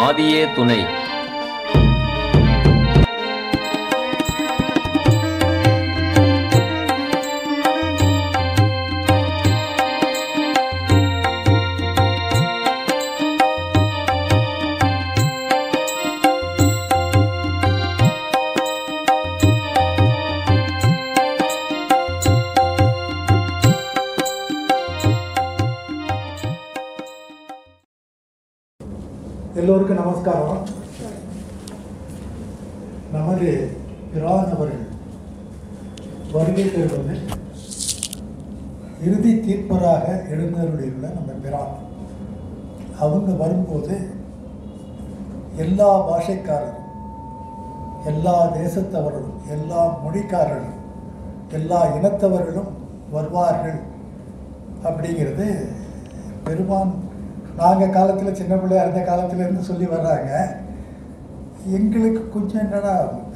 ஆதியே துணை. எல்லோருக்கும் நமஸ்காரம். நமது பிரானவர்கள் வருகை தருவது இறுதி தீர்ப்பராக எழுந்தருளியுள்ள நம்ம பிரான். அவங்க வரும்போது எல்லா பாஷைக்காரரும், எல்லா தேசத்தவர்களும், எல்லா மொழிக்காரர்களும், எல்லா இனத்தவர்களும் வருவார்கள் அப்படிங்கிறது பெருமான் நாங்கள் காலத்தில் சின்ன பிள்ளையா இருந்த காலத்திலேருந்து சொல்லி வர்றாங்க. எங்களுக்கு கொஞ்சம் என்னடா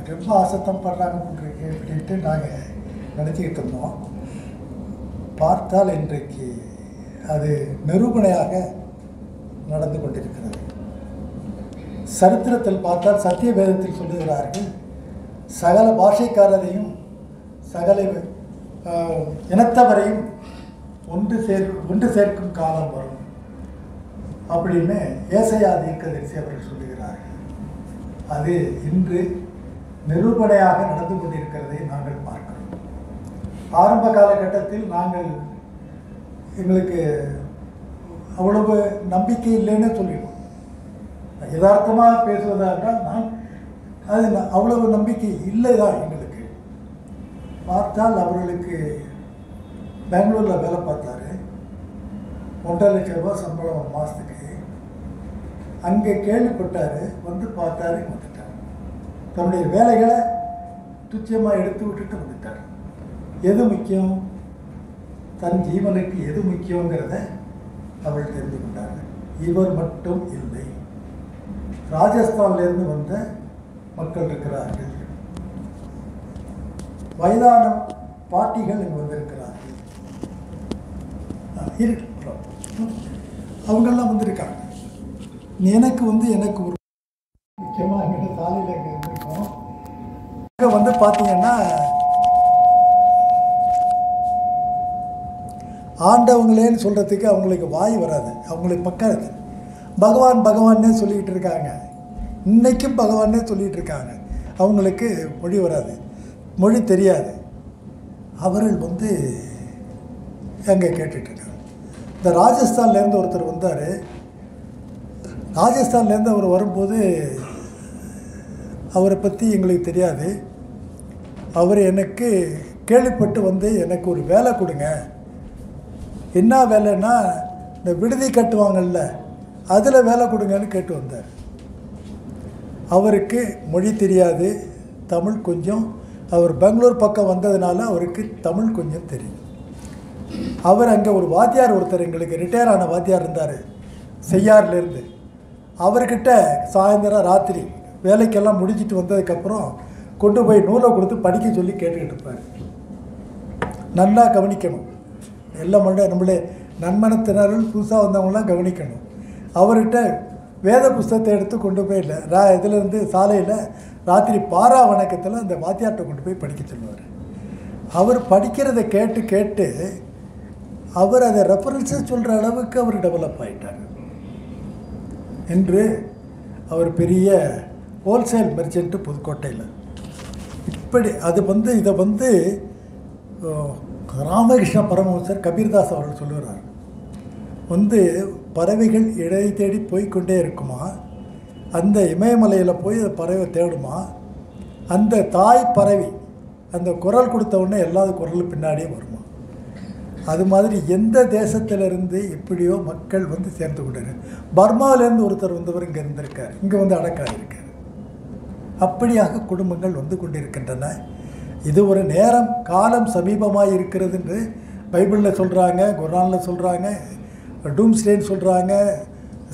ரொம்ப ஆசத்தம் படுறாங்க போட்டிருக்கு அப்படின்ட்டு நாங்கள் நினச்சிக்கிட்டு இருந்தோம். பார்த்தால் இன்றைக்கு அது நிரூபணையாக நடந்து கொண்டிருக்கிறது. சரித்திரத்தில் பார்த்தால் சத்திய வேதத்தில் சொல்லுகிறார்கள், சகல பாஷைக்காரரையும் சகல இனத்தவரையும் ஒன்று சேர்க்கும் காலம் வரும் அப்படின்னு ஏசாயா தீர்க்கதரிசி அவர்கள் சொல்லுகிறார்கள். அது இன்று நிரூபணையாக நடந்து கொண்டிருக்கிறதை நாங்கள் பார்க்கிறோம். ஆரம்ப காலகட்டத்தில் எங்களுக்கு அவ்வளவு நம்பிக்கை இல்லைன்னு சொல்லிடுவோம். யதார்த்தமாக பேசுவதாக அது அவ்வளவு நம்பிக்கை இல்லை தான் எங்களுக்கு. பார்த்தால் அவர்களுக்கு பெங்களூரில் வேலை பார்த்தாரு, 1.5 லட்சம் ரூபா சம்பளம் ஒரு மாதத்துக்கு. அங்கே கேள்விப்பட்டார், வந்து பார்த்தாரு, வந்துட்டார். தன்னுடைய வேலைகளை துச்சமாக எடுத்து விட்டுட்டு வந்துட்டார். எது முக்கியம், தன் ஜீவனுக்கு எது முக்கியங்கிறத அவள் தெரிந்து கொண்டார். இவர் மட்டும் இல்லை, ராஜஸ்தான்லேருந்து வந்த மக்கள் இருக்கிறார்கள், வயதான பாட்டிகள் இங்கே வந்திருக்கிறார்கள், அவங்கெல்லாம் வந்திருக்காங்க. எனக்கு ஒரு முக்கியமாக எங்கிட்ட சாலையில் இங்கே இருந்திருக்கோம். அங்கே வந்து பார்த்தீங்கன்னா ஆண்டவங்களேன்னு சொல்கிறதுக்கு அவங்களுக்கு வாய் வராது, அவங்களுக்கு பக்காது. பகவான் பகவான்னே சொல்லிக்கிட்டு இருக்காங்க, இன்றைக்கும் பகவானே சொல்லிகிட்டு இருக்காங்க. அவங்களுக்கு மொழி வராது, மொழி தெரியாது. அவர்கள் வந்து அங்கே கேட்டுட்ருக்காங்க. இந்த ராஜஸ்தான்லேருந்து ஒருத்தர் வந்தார். ராஜஸ்தான்லேருந்து அவர் வரும்போது அவரை பற்றி எங்களுக்கு தெரியாது. அவர் எனக்கு கேள்விப்பட்டு வந்து எனக்கு ஒரு வேலை கொடுங்க. என்ன வேலைன்னா, இந்த விடுதி கட்டுவாங்கள்ல அதில் வேலை கொடுங்கன்னு கேட்டு வந்தார். அவருக்கு மொழி தெரியாது, தமிழ் கொஞ்சம். அவர் பெங்களூர் பக்கம் வந்ததுனால அவருக்கு தமிழ் கொஞ்சம் தெரியும். அவர் அங்கே ஒரு வாத்தியார் ஒருத்தர், எங்களுக்கு ரிட்டையர் ஆன வாத்தியார் இருந்தார் செய்யார்லேருந்து. அவர்கிட்ட சாயந்தரம் ராத்திரி வேலைக்கெல்லாம் முடிச்சுட்டு வந்ததுக்கப்புறம் கொண்டு போய் நூலை கொடுத்து படிக்க சொல்லி கேட்டுக்கிட்டு இருப்பார். நல்லா கவனிக்கணும், எல்லாம் நம்மளே நன்மனத்தினர்கள் புதுசாக வந்தவங்களாம் கவனிக்கணும். அவர்கிட்ட வேத புஸ்தகத்தை எடுத்து கொண்டு போய் இதிலேருந்து சாலையில் ராத்திரி பாரா வணக்கத்தில் அந்த வாத்தியார்கிட்ட கொண்டு போய் படிக்க சொல்லுவார். அவர் படிக்கிறத கேட்டு கேட்டு அவர் அதை ரெஃபரன்ஸை சொல்கிற அளவுக்கு அவர் டெவலப் ஆகிட்டார். என்று அவர் பெரிய ஹோல்சேல் மெர்ச்சன்ட்டு புதுக்கோட்டையில். இப்படி இதை ராமகிருஷ்ண பரமஹம்சர் கபீர்தாஸ் அவர்கள் சொல்லுகிறார். பறவைகள் இடை தேடி போய்கொண்டே இருக்குமா, அந்த இமயமலையில் போய் அந்த பறவை தேடுமா, அந்த தாய் பறவை அந்த குரல் கொடுத்த உடனே எல்லா குரலும் பின்னாடியே வருமா. அது மாதிரி எந்த தேசத்திலிருந்து எப்படியோ மக்கள் சேர்ந்து கொண்டாரு. பர்மாவிலேருந்து ஒருத்தர் வந்தவர் இங்கே இருந்திருக்கார், இங்கே அடக்காயிருக்கார். அப்படியாக குடும்பங்கள் கொண்டிருக்கின்றன. இது ஒரு நேரம் காலம் சமீபமாக இருக்கிறது என்று பைபிளில் சொல்கிறாங்க, குர்ஆனில் சொல்கிறாங்க, டூம்ஸ்டேன்னு சொல்கிறாங்க,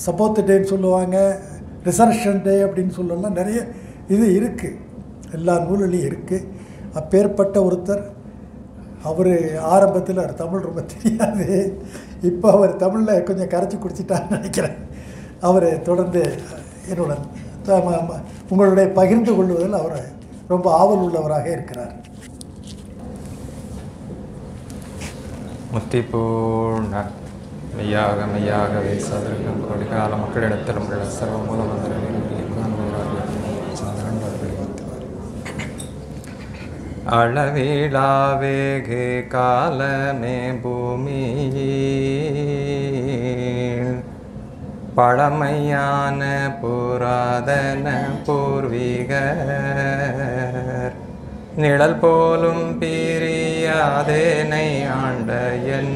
சப்போத் டேன்னு சொல்லுவாங்க, ரிசர்ஷன் டே அப்படின்னு சொல்லலாம். நிறைய இது இருக்குது, எல்லா நூல்லையும் இருக்குது. அப்பேற்பட்ட ஒருத்தர் அவர் ஆரம்பத்தில் அவர் தமிழ் ரொம்ப தெரியாது, இப்போ அவர் தமிழில் கொஞ்சம் கரைச்சி குடிச்சிட்டான்னு நினைக்கிறேன். அவர் தொடர்ந்து என்னுடன் உங்களுடைய பகிர்ந்து கொள்வதில் அவர் ரொம்ப ஆவல் உள்ளவராக இருக்கிறார். முத்திப்பூர்ண மெய்யாகவே சதுரகம் கொடிகால மக்களிடத்திலும் உள்ள சர்வ மூலமந்திரங்கள் அளவிலாவேகு காலமே பூமியில் பழமையான புராதன பூர்வீகர் நிழல் போலும் பிரியாதேனை ஆண்ட என்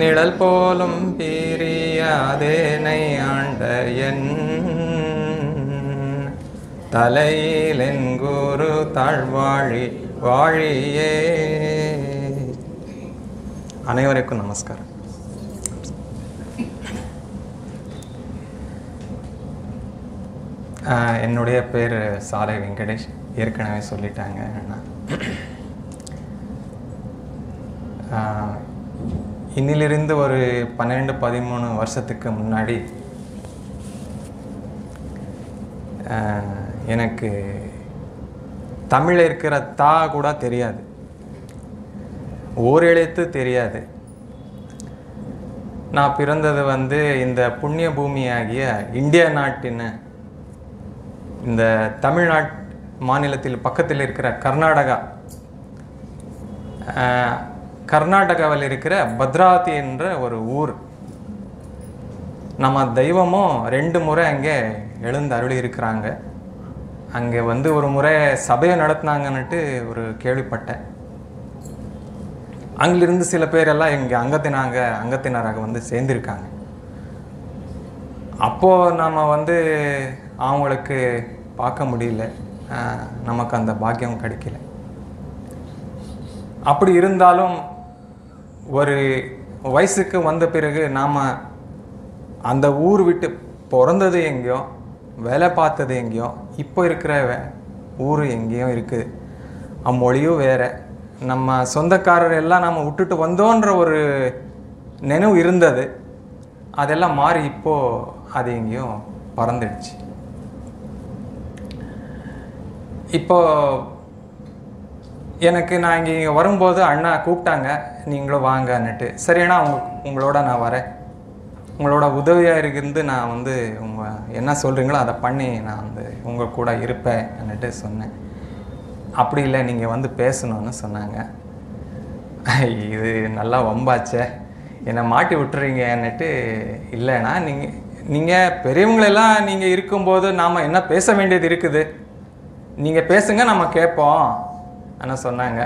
நிழல் போலும் பிரியாதேனை ஆண்ட என் தலையில் என் குரு தாழ்வாழி வாழியே. அனைவருக்கும் நமஸ்காரம். என்னுடைய பேர் சாலை வெங்கடேஷ். ஏற்கனவே சொல்லிட்டாங்க. இன்னிலிருந்து ஒரு 12-13 வருஷத்துக்கு முன்னாடி எனக்கு தமிழில் இருக்கிற தா கூட தெரியாது, ஓர் எழுத்து தெரியாது. நான் பிறந்தது இந்த புண்ணிய பூமியாகிய இந்திய நாட்டின் இந்த தமிழ்நாட்டு மாநிலத்தில் பக்கத்தில் இருக்கிற கர்நாடகாவில் இருக்கிற பத்ராவதி என்ற ஒரு ஊர். நம்ம தெய்வமும் 2 முறை அங்கே எழுந்து அருளி இருக்கிறாங்க. அங்கே ஒரு முறை சபையை நடத்தினாங்கன்னுட்டு ஒரு கேள்விப்பட்டேன். அங்கிலிருந்து சில பேரெல்லாம் இங்கே அங்கத்தினராக சேர்ந்திருக்காங்க. அப்போது நாம் அவங்களுக்கு பார்க்க முடியல, நமக்கு அந்த பாக்கியம் கிடைக்கல. அப்படி இருந்தாலும் ஒரு வயசுக்கு வந்த பிறகு நாம் அந்த ஊர் விட்டு பிறந்தது எங்கேயோ, வேலை பார்த்தது எங்கேயோ, இப்போ இருக்கிற ஊர் எங்கேயோ இருக்குது. அம்மொழியும் வேறு, நம்ம சொந்தக்காரர் எல்லாம் நம்ம விட்டுட்டு வந்தோன்ற ஒரு நினைவு இருந்தது. அதெல்லாம் மாறி இப்போது அது எங்கேயோ பறந்துடுச்சு. இப்போ நான் இங்கே வரும்போது அண்ணா கூப்பிட்டாங்க, நீங்களும் வாங்கன்னுட்டு. சரிண்ணா, உங்களோட நான் வரேன், உங்களோட உதவியாக இருந்து நான் உங்கள் என்ன சொல்கிறீங்களோ அதை பண்ணி நான் உங்கள் கூட இருப்பேன்னுட்டு சொன்னேன். அப்படி இல்லை, நீங்கள் பேசணும்னு சொன்னாங்க. இது நல்லா வம்பாச்சே, என்னை மாட்டி விட்டுறீங்கன்னுட்டு. இல்லைண்ணா, நீங்கள் பெரியவங்களெல்லாம் நீங்கள் இருக்கும்போது நாம் என்ன பேச வேண்டியது இருக்குது, நீங்கள் பேசுங்க, நம்ம கேட்போம் ஆனால் சொன்னாங்க.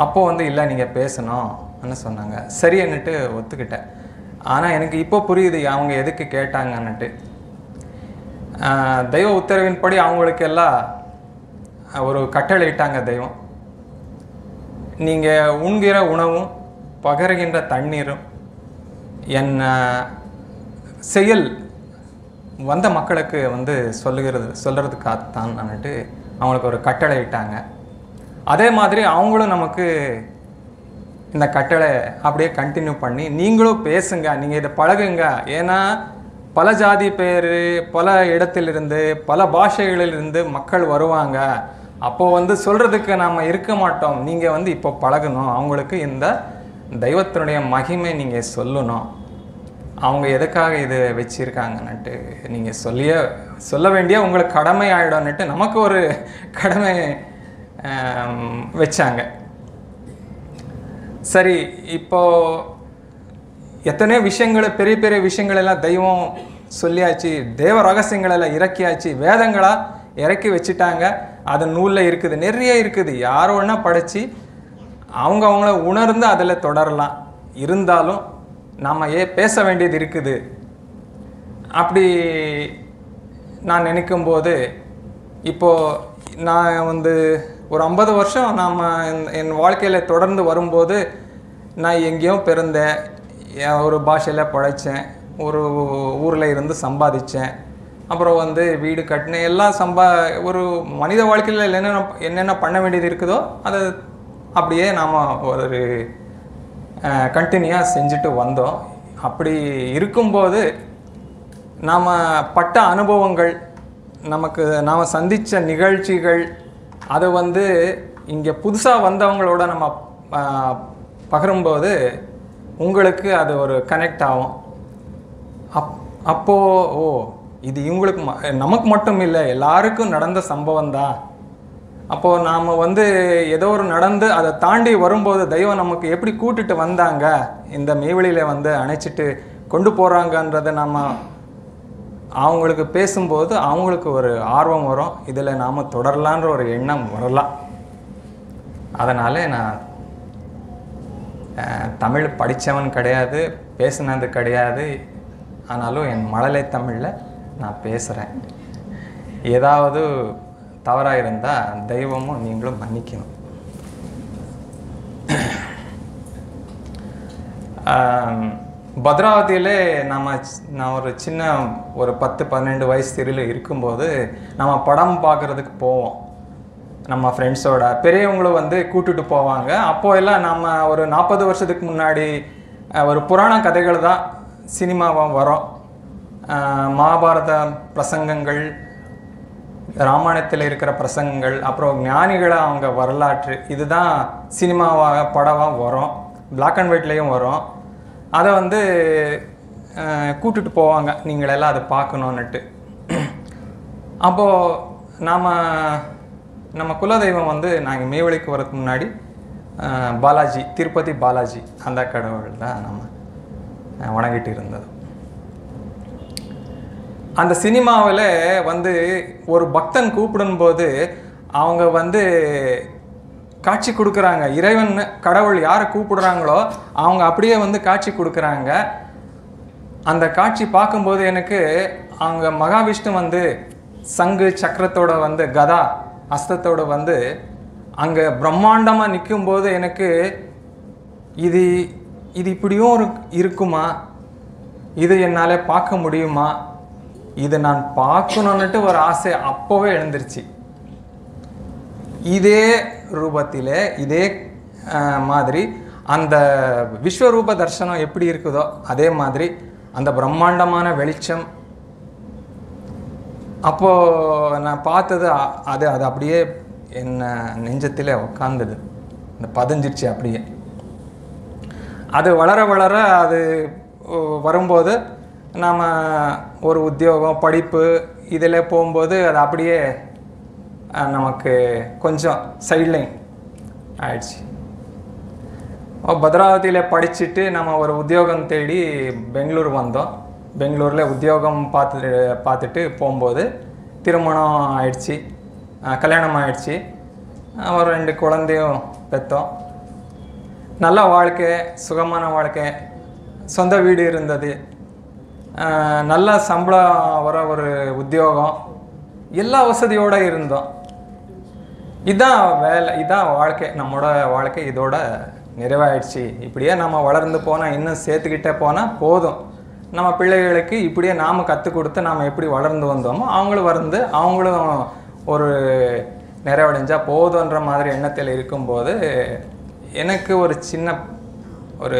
அப்போது இல்லை, நீங்கள் பேசணும் ஆனால் சொன்னாங்க. சரின்னுட்டு ஒத்துக்கிட்டேன். ஆனால் எனக்கு இப்போ புரியுது அவங்க எதுக்கு கேட்டாங்கன்னுட்டு. தெய்வ உத்தரவின்படி அவங்களுக்கு எல்லாம் ஒரு கட்டளை இட்டாங்க தெய்வம். நீங்கள் உண்கிற உணவும் பகருகின்ற தண்ணீரும் என் செயல் வந்த மக்களுக்கு சொல்கிறதுக்காகத்தான் அவங்களுக்கு ஒரு கட்டளை இட்டாங்க. அதே மாதிரி அவங்களும் நமக்கு இந்த கட்டளை அப்படியே கண்டினியூ பண்ணி, நீங்களும் பேசுங்க, நீங்கள் இதை பழகுங்க. ஏன்னா பல ஜாதி பேர், பல இடத்திலிருந்து, பல பாஷைகளிலிருந்து மக்கள் வருவாங்க. அப்போது சொல்கிறதுக்கு நாம் இருக்க மாட்டோம். நீங்கள் இப்போ பழகணும், அவங்களுக்கு இந்த தெய்வத்தினுடைய மகிமை நீங்கள் சொல்லணும், அவங்க எதுக்காக இது வச்சிருக்காங்கன்னுட்டு நீங்கள் சொல்ல வேண்டிய உங்களுக்கு கடமை ஆகிடும்னுட்டு நமக்கு ஒரு கடமை வச்சாங்க. சரி, இப்போது எத்தனையோ விஷயங்களை, பெரிய பெரிய விஷயங்களெல்லாம் தெய்வம் சொல்லியாச்சு, தேவ ரகசியங்களெல்லாம் இறக்கியாச்சு, வேதங்களாக இறக்கி வச்சுட்டாங்க. அது நூலில் இருக்குது, நிறைய இருக்குது. யாரோ ஒன்றா படித்து அவங்கள உணர்ந்து அதில் தொடரலாம். இருந்தாலும் நாம் பேச வேண்டியது இருக்குது. அப்படி நான் நினைக்கும்போது, இப்போது நான் ஒரு 50 வருஷம் நாம் என் வாழ்க்கையில் தொடர்ந்து வரும்போது, நான் எங்கேயோ பிறந்தேன், ஒரு பாஷையில் பழைச்சேன், ஒரு ஊரில் இருந்து சம்பாதிச்சேன், அப்புறம் வீடு கட்டினேன். எல்லாம் ஒரு மனித வாழ்க்கையில் என்னென்ன பண்ண வேண்டியது இருக்குதோ அதை அப்படியே நாம் ஒரு கண்டினியூவாக செஞ்சுட்டு வந்தோம். அப்படி இருக்கும்போது நாம் பட்ட அனுபவங்கள், நாம் சந்தித்த நிகழ்ச்சிகள், அதை வந்து இங்கே புதுசாக வந்தவங்களோட நம்ம பகிரும்போது உங்களுக்கு அது ஒரு கனெக்ட் ஆகும். அப்போது இது இவங்களுக்கு நமக்கு மட்டும் இல்லை, எல்லாருக்கும் நடந்த சம்பவம் தான். அப்போது நாம் வந்து ஏதோ ஒரு நடந்து அதை தாண்டி வரும்போது தெய்வம் நமக்கு எப்படி கூட்டிட்டு வந்தாங்க, இந்த மெய்வெளியில் வந்து அணைச்சிட்டு கொண்டு போகிறாங்கன்றதை நம்ம அவங்களுக்கு பேசும்போது அவங்களுக்கு ஒரு ஆர்வம் வரும், இதில் நாம் தொடரலான்ற ஒரு எண்ணம் வரலாம். அதனால் நான் தமிழ் படித்தவன் கிடையாது, பேசுனது கிடையாது. ஆனாலும் என் மழலை தமிழில் நான் பேசுகிறேன். ஏதாவது தவறாக இருந்தால் தெய்வமும் நீங்களும் மன்னிக்கணும். பத்ராவதியிலே நான் ஒரு சின்ன ஒரு 10-12 வயசு தெருவில் இருக்கும்போது நம்ம படம் பார்க்குறதுக்கு போவோம். நம்ம ஃப்ரெண்ட்ஸோட பெரியவங்களும் வந்து கூட்டுட்டு போவாங்க. அப்போ எல்லாம் நம்ம ஒரு 40 வருஷத்துக்கு முன்னாடி ஒரு புராண கதைகள் தான் சினிமாவாக வரும். மகாபாரத பிரசங்கங்கள், ராமாயணத்தில் இருக்கிற பிரசங்கங்கள், அப்புறம் ஞானிகளை அவங்க வரலாற்று, இதுதான் சினிமாவாக படமாக வரும். பிளாக் அண்ட் ஒயிட்லேயும் வரும். அதை வந்து கூட்டுட்டு போவாங்க, நீங்களெல்லாம் அதை பார்க்கணுன்னுட்டு. அப்போது நம்ம குலதெய்வம் வந்து நாங்கள் மெய்வெளிக்கு வரதுக்கு முன்னாடி பாலாஜி, திருப்பதி பாலாஜி, அந்த கடவுள் தான் நம்ம வணங்கிட்டு இருந்தது. அந்த சினிமாவில் வந்து ஒரு பக்தன் கூப்பிடும்போது அவங்க வந்து காட்சி கொடுக்குறாங்க. இறைவன் கடவுள் யாரை கூப்பிடுறாங்களோ அவங்க அப்படியே வந்து காட்சி கொடுக்குறாங்க. அந்த காட்சி பார்க்கும்போது எனக்கு அவங்க மகாவிஷ்ணு வந்து சங்கு சக்கரத்தோட வந்து கதா அஸ்தத்தோடு வந்து அங்கே பிரம்மாண்டமாக நிற்கும்போது எனக்கு இது இப்படியும் இருக்குமா, இது என்னால் பார்க்க முடியுமா, இதை நான் பார்க்கணுன்னுட்டு ஒரு ஆசை அப்போவே எழுந்துருச்சு. இதே ரூபத்தில் இதே மாதிரி அந்த விஸ்வரூப தர்சனம் எப்படி இருக்குதோ அதே மாதிரி அந்த பிரம்மாண்டமான வெளிச்சம் அப்போது நான் பார்த்தது அது அப்படியே என்ன நெஞ்சத்தில் உட்காந்துது, இந்த பதிஞ்சிருச்சு அப்படியே. அது வளர வளர அது வரும்போது நாம் ஒரு உத்தியோகம் படிப்பு இதில் போகும்போது அது அப்படியே நமக்கு கொஞ்சம் சைட்லைன் ஆயிடுச்சு. பத்ராவதியில் படிச்சுட்டு நம்ம ஒரு உத்தியோகம் தேடி பெங்களூர் வந்தோம். பெங்களூரில் உத்தியோகம் பார்த்துட்டு போகும்போது திருமணம் ஆயிடுச்சு, கல்யாணம் ஆயிடுச்சு. ஒரு 2 குழந்தையும் பெற்றோம். நல்ல வாழ்க்கை, சுகமான வாழ்க்கை, சொந்த வீடு இருந்தது, நல்ல சம்பளம் வர ஒரு உத்தியோகம், எல்லா வசதியோடு இருந்தோம். இதான் வேலை, இதான் வாழ்க்கை, நம்மளோட வாழ்க்கை இதோட நிறைவாயிடுச்சு. இப்படியே நம்ம வளர்ந்து போனால், இன்னும் சேர்த்துக்கிட்டே போனால் போதும். நம்ம பிள்ளைகளுக்கு இப்படியே நாம் கற்றுக் கொடுத்து நாம் எப்படி வளர்ந்து வந்தோமோ அவங்களும் ஒரு நிறைவடைஞ்சால் போதுன்ற மாதிரி எண்ணத்தில் இருக்கும்போது எனக்கு ஒரு சின்ன ஒரு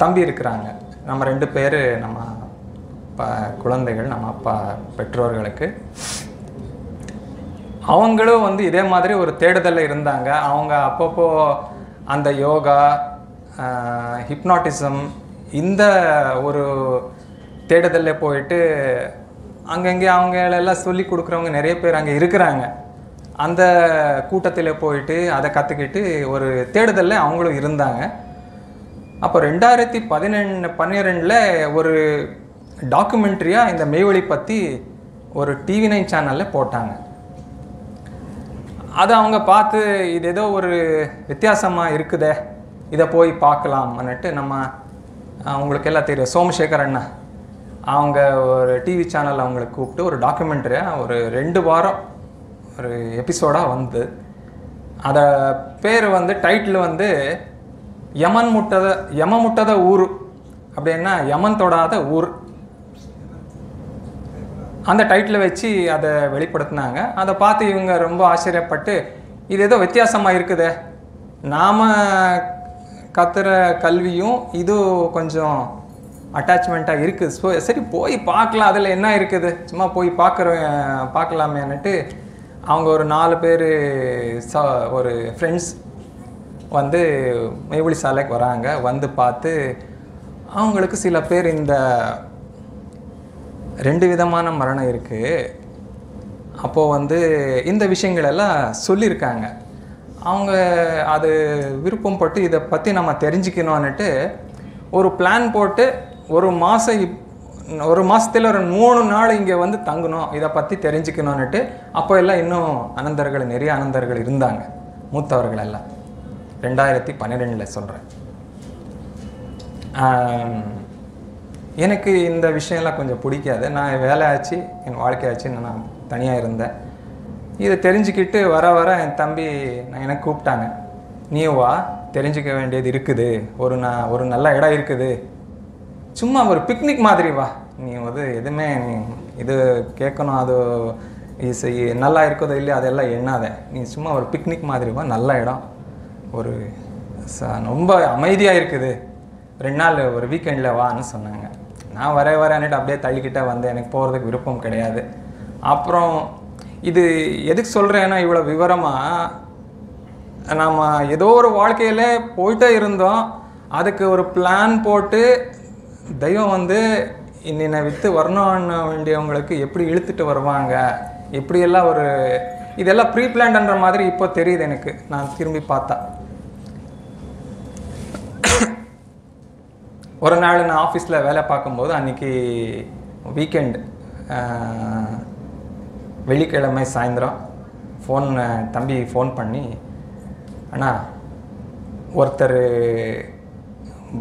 தம்பி இருக்கிறாங்க. நம்ம 2 பேர் நம்ம குழந்தைகள், நம்ம அப்பா பெற்றோர்களுக்கு. அவங்களும் வந்து இதே மாதிரி ஒரு தேடுதலில் இருந்தாங்க. அவங்க அப்பப்போ அந்த யோகா, ஹிப்னாட்டிசம், இந்த ஒரு தேடுதலில் போயிட்டு அங்கங்கே அவங்களெல்லாம் சொல்லி கொடுக்குறவங்க நிறைய பேர் அங்கே இருக்கிறாங்க. அந்த கூட்டத்தில் போயிட்டு அதை கற்றுக்கிட்டு ஒரு தேடுதலில் அவங்களும் இருந்தாங்க. அப்போ 2012 ஒரு டாக்குமெண்ட்ரியாக இந்த மெய்வெளி பற்றி ஒரு TV9 சேனலில் போட்டாங்க. அதை அவங்க பார்த்து இது ஏதோ ஒரு வித்தியாசமாக இருக்குதே, இதை போய் பார்க்கலாம்னுட்டு நம்ம அவங்களுக்கு எல்லாம் தெரியும், சோமசேகர் அண்ணா அவங்க ஒரு டிவி சேனல் அவங்களுக்கு கூப்பிட்டு ஒரு டாக்குமெண்ட்ரியாக ஒரு 2 வாரம் ஒரு எபிசோடாக வந்து அதை பேர் வந்து டைட்டில் வந்து யம முட்டத ஊர், அப்படின்னா யமன் தொடாத ஊர், அந்த டைட்டில் வச்சு அதை வெளிப்படுத்தினாங்க. அதை பார்த்து இவங்க ரொம்ப ஆச்சரியப்பட்டு இது ஏதோ வித்தியாசமாக இருக்குதே, நாம் கத்துற கல்வியும் இது கொஞ்சம் அட்டாச்மெண்ட்டாக இருக்குது. ஸோ சரி போய் பார்க்கலாம், அதில் என்ன இருக்குது, சும்மா போய் பார்க்கலாமேன்னுட்டு அவங்க ஒரு 4 பேர் ஒரு ஃப்ரெண்ட்ஸ் வந்து மெய்வழி சாலைக்கு வராங்க. வந்து பார்த்து அவங்களுக்கு சில பேர் இந்த 2 விதமான மரணம் இருக்குது, அப்போது வந்து இந்த விஷயங்களெல்லாம் சொல்லியிருக்காங்க. அவங்க அது விருப்பம் பட்டு இதை பற்றி நம்ம தெரிஞ்சுக்கணும்னுட்டு ஒரு பிளான் போட்டு ஒரு மாதத்தில் ஒரு 3 நாள் இங்கே வந்து தங்கணும், இதை பற்றி தெரிஞ்சுக்கணும்னுட்டு. அப்போ எல்லாம் இன்னும் அனந்தர்கள், நிறைய அனந்தர்கள் இருந்தாங்க, மூத்தவர்கள் எல்லாம். 2012 சொல்கிறேன். எனக்கு இந்த விஷயம்லாம் கொஞ்சம் பிடிக்காது. நான் வேலை ஆச்சு, என் வாழ்க்கையாச்சுன்னு நான் தனியாக இருந்தேன். இதை தெரிஞ்சுக்கிட்டு வர வர என் தம்பி எனக்கு கூப்பிட்டாங்க, நீ வா, தெரிஞ்சுக்க வேண்டியது இருக்குது, ஒரு நல்ல இடம் இருக்குது, சும்மா ஒரு பிக்னிக் மாதிரி வா, நீ வந்து எதுவுமே நீ இது கேட்கணும், அது நல்லா இருக்குதோ இல்லையோ அதெல்லாம் எண்ணாத, நீ சும்மா ஒரு பிக்னிக் மாதிரி வா, நல்ல இடம், ஒரு ரொம்ப அமைதியாக இருக்குது, 2 நாள் ஒரு வீக்கெண்டில் வான்னு சொன்னாங்க. நான் வரேன்னுட்டு அப்படியே தள்ளிக்கிட்டே வந்தேன். எனக்கு போகிறதுக்கு விருப்பம் கிடையாது. அப்புறம் இது எதுக்கு சொல்கிறேன்னா, இவ்வளோ விவரமாக நாம் ஏதோ ஒரு வாழ்க்கையில் போயிட்டே இருந்தோம், அதுக்கு ஒரு பிளான் போட்டு தெய்வம் வந்து இன்னை விற்று வரணும்னு வேண்டியவங்களுக்கு எப்படி இழுத்துட்டு வருவாங்க, எப்படியெல்லாம் இதெல்லாம் ப்ரீ பிளான்ன்ற மாதிரி இப்போ தெரியுது எனக்கு. நான் திரும்பி பார்த்தா ஒரு நாள் நான் ஆஃபீஸில் வேலை பார்க்கும்போது அன்றைக்கி வீக்கெண்டு, வெள்ளிக்கிழமை சாயந்தரம் தம்பி ஃபோன் பண்ணி, அண்ணா ஒருத்தர்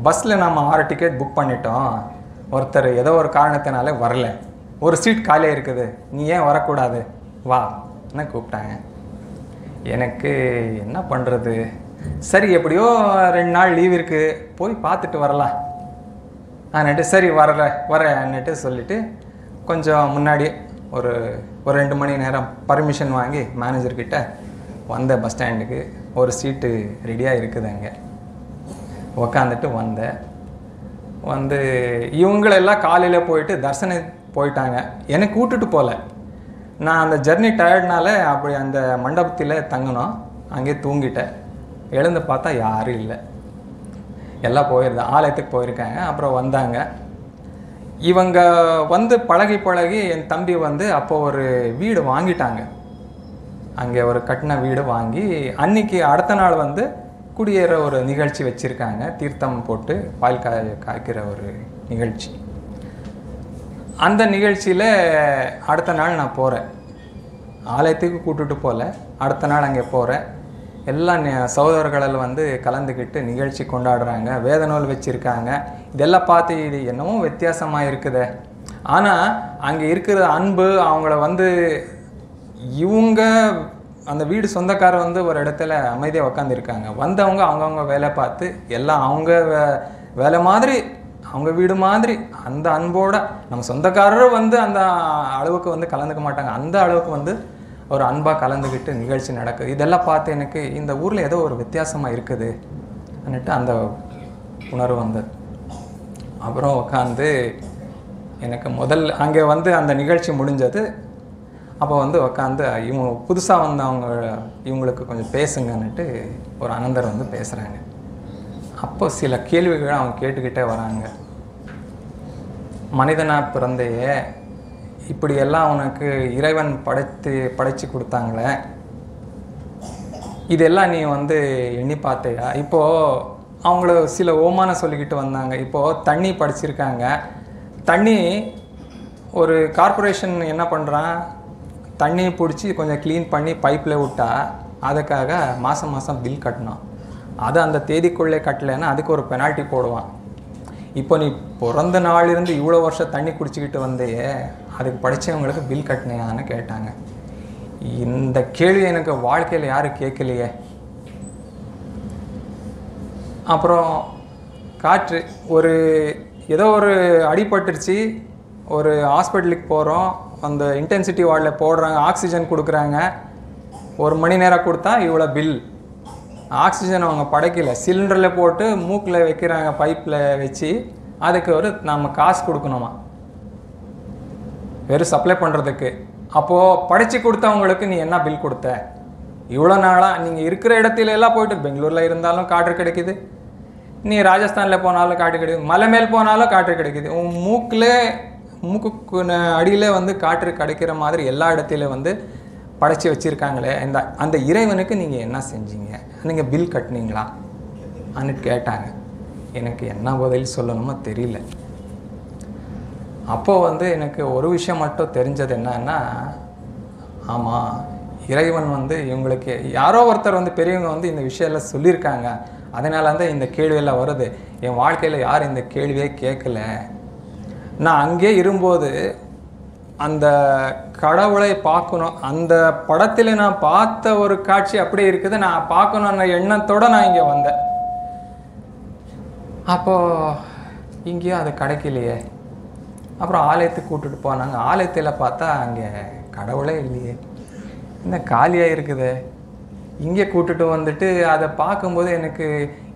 பஸ்ஸில் நம்ம 6 டிக்கெட் புக் பண்ணிட்டோம், ஒருத்தர் ஏதோ ஒரு காரணத்தினால வரல, ஒரு சீட் காலியாக இருக்குது, நீ ஏன் வரக்கூடாது, வா என்ன கூப்பிட்டாங்க. எனக்கு என்ன பண்ணுறது, சரி எப்படியோ 2 நாள் லீவ் இருக்குது, போய் பார்த்துட்டு வரலாம் ஆன்னுட்டு, சரி வரேன்னுட்டு சொல்லிவிட்டு கொஞ்சம் முன்னாடியே ஒரு 2 மணி நேரம் பர்மிஷன் வாங்கி மேனேஜர்கிட்ட வந்த பஸ் ஸ்டாண்டுக்கு. ஒரு சீட்டு ரெடியாக இருக்குது, அங்கே உக்காந்துட்டு வந்து இவங்களெல்லாம் காலையில் போயிட்டு தரிசனம் போயிட்டாங்க, எனக்கு கூட்டுட்டு போகல. நான் அந்த ஜர்னி டயர்ட்னால அப்படி அந்த மண்டபத்தில் தங்கினோம், அங்கே தூங்கிட்டேன். எழுந்து பார்த்தா யாரும் இல்லை, எல்லாம் போயிருந்தேன், ஆலயத்துக்கு போயிருக்காங்க. அப்புறம் வந்தாங்க இவங்க வந்து பழகி என் தம்பி வந்து அப்போது ஒரு வீடு வாங்கிட்டாங்க, அங்கே ஒரு கட்டின வீடு வாங்கி அன்னைக்கு அடுத்த நாள் வந்து குடியேற ஒரு நிகழ்ச்சி வச்சுருக்காங்க, தீர்த்தம் போட்டு பால் காய்க்கிற ஒரு நிகழ்ச்சி. அந்த நிகழ்ச்சியில் அடுத்த நாள் நான் போகிறேன், ஆலயத்துக்கு கூட்டுட்டு போகல, அடுத்த நாள் அங்கே போகிறேன். எல்லா சகோதரர்கள் வந்து கலந்துக்கிட்டு நிகழ்ச்சி கொண்டாடுறாங்க, வேத நூல் வச்சுருக்காங்க. இதெல்லாம் பார்த்து இது என்னமோ வித்தியாசமாக இருக்குது. ஆனால் அங்கே இருக்கிற அன்பு, அவங்கள வந்து இவங்க அந்த வீடு சொந்தக்காரர் வந்து ஒரு இடத்துல அமைதியாக உக்காந்துருக்காங்க, வந்தவங்க அவங்கவுங்க வேலை பார்த்து எல்லாம் அவங்க வேலை மாதிரி, அவங்க வீடு மாதிரி அந்த அன்போட, நம்ம சொந்தக்காரரும் வந்து அந்த அளவுக்கு வந்து கலந்துக்க மாட்டாங்க, அந்த அளவுக்கு வந்து ஒரு அன்பாக கலந்துக்கிட்டு நிகழ்ச்சி நடக்குது. இதெல்லாம் பார்த்து எனக்கு இந்த ஊரில் ஏதோ ஒரு வித்தியாசமாக இருக்குது அன்னிட்டு அந்த உணர்வு வந்தது. அப்புறம் உட்காந்து எனக்கு அங்கே வந்து அந்த நிகழ்ச்சி முடிஞ்சது. அப்போ வந்து உட்காந்து இவங்க புதுசாக வந்தவங்க இவங்களுக்கு கொஞ்சம் பேசுங்கன்னுட்டு ஒரு அனந்தர் வந்து பேசுகிறாங்க. அப்போ சில கேள்விகளை அவங்க கேட்டுக்கிட்டே வராங்க. மனிதனாக பிறந்தையே, இப்படியெல்லாம் உனக்கு இறைவன் படைச்சு கொடுத்தாங்களே, இதெல்லாம் நீ வந்து எண்ணி பார்த்தையா? இப்போது அவங்கள சில ஓமானம் சொல்லிக்கிட்டு வந்தாங்க. இப்போது தண்ணி படிச்சிருக்காங்க, தண்ணி ஒரு கார்ப்பரேஷன் என்ன பண்ணுறான், தண்ணியை பிடிச்சி கொஞ்சம் க்ளீன் பண்ணி பைப்பில் விட்டா அதுக்காக மாதம் பில் கட்டணும். அது அந்த தேதிக்குள்ளே கட்டலைன்னா அதுக்கு ஒரு பெனால்ட்டி போடுவான். இப்போ நீ பிறந்த நாளிலிருந்து இவ்வளோ வருஷம் தண்ணி குடிச்சிக்கிட்டு வந்தையே, அதுக்கு படித்தவங்களுக்கு பில் கட்டினையான்னு கேட்டாங்க. இந்த கேள்வி எனக்கு வாழ்க்கையில் யாரும் கேட்கலையே. அப்புறம் காற்று ஏதோ ஒரு அடிபட்டுருச்சு, ஒரு ஹாஸ்பிட்டலுக்கு போகிறோம், அந்த இன்டென்சிட்டி வார்டில் போடுறாங்க, ஆக்சிஜன் கொடுக்குறாங்க, 1 மணி நேரம் கொடுத்தா இவ்வளோ பில். ஆக்சிஜன் அவங்க படைக்கல, சிலிண்டரில் போட்டு மூக்கில் வைக்கிறாங்க, பைப்பில் வச்சு அதுக்கு நம்ம காசு கொடுக்கணுமா வெறும் சப்ளை பண்ணுறதுக்கு. அப்போது படித்து கொடுத்தவங்களுக்கு நீ என்ன பில் கொடுத்த? இவ்வளோ நாளாக நீங்கள் இருக்கிற இடத்துல எல்லாம் போய்ட்டு பெங்களூரில் இருந்தாலும் காற்று கிடைக்குது, நீ ராஜஸ்தானில் போனாலும் காற்று கிடைக்குது, மலை மேல் போனாலும் காற்று கிடைக்குது. உன் மூக்கு அடியில் காற்று கிடைக்கிற மாதிரி எல்லா இடத்துலையும் படைச்சி வச்சுருக்காங்களே, அந்த இறைவனுக்கு நீங்கள் என்ன செஞ்சீங்க? நீங்கள் பில் கட்டினீங்களா அன்னு கேட்டாங்க. எனக்கு என்ன பதில் சொல்லணுமோ தெரியல. அப்போது எனக்கு ஒரு விஷயம் மட்டும் தெரிஞ்சது என்னன்னா, ஆமாம், இறைவன் இவங்களுக்கு யாரோ ஒருத்தர் பெரியவங்க இந்த விஷயம்லாம் சொல்லியிருக்காங்க, அதனால தான் இந்த கேள்வியெல்லாம் வருது. என் வாழ்க்கையில் யாரும் இந்த கேள்வியே கேட்கல. நான் அங்கே இருக்கும்போது அந்த கடவுளை பார்க்கணும், அந்த படத்தில் நான் பார்த்த ஒரு காட்சி அப்படியே இருக்குது, நான் பார்க்கணுன்ற எண்ணத்தோடு நான் இங்கே வந்தேன். அப்போது இங்கேயும் அது கிடைக்கலையே. அப்புறம் ஆலயத்துக்கு கூப்பிட்டுட்டு போனாங்க. ஆலயத்தில் பார்த்தா அங்கே கடவுளே இல்லையே, இந்த காலியாக இருக்குது. இங்கே கூப்பிட்டுட்டு அதை பார்க்கும்போது எனக்கு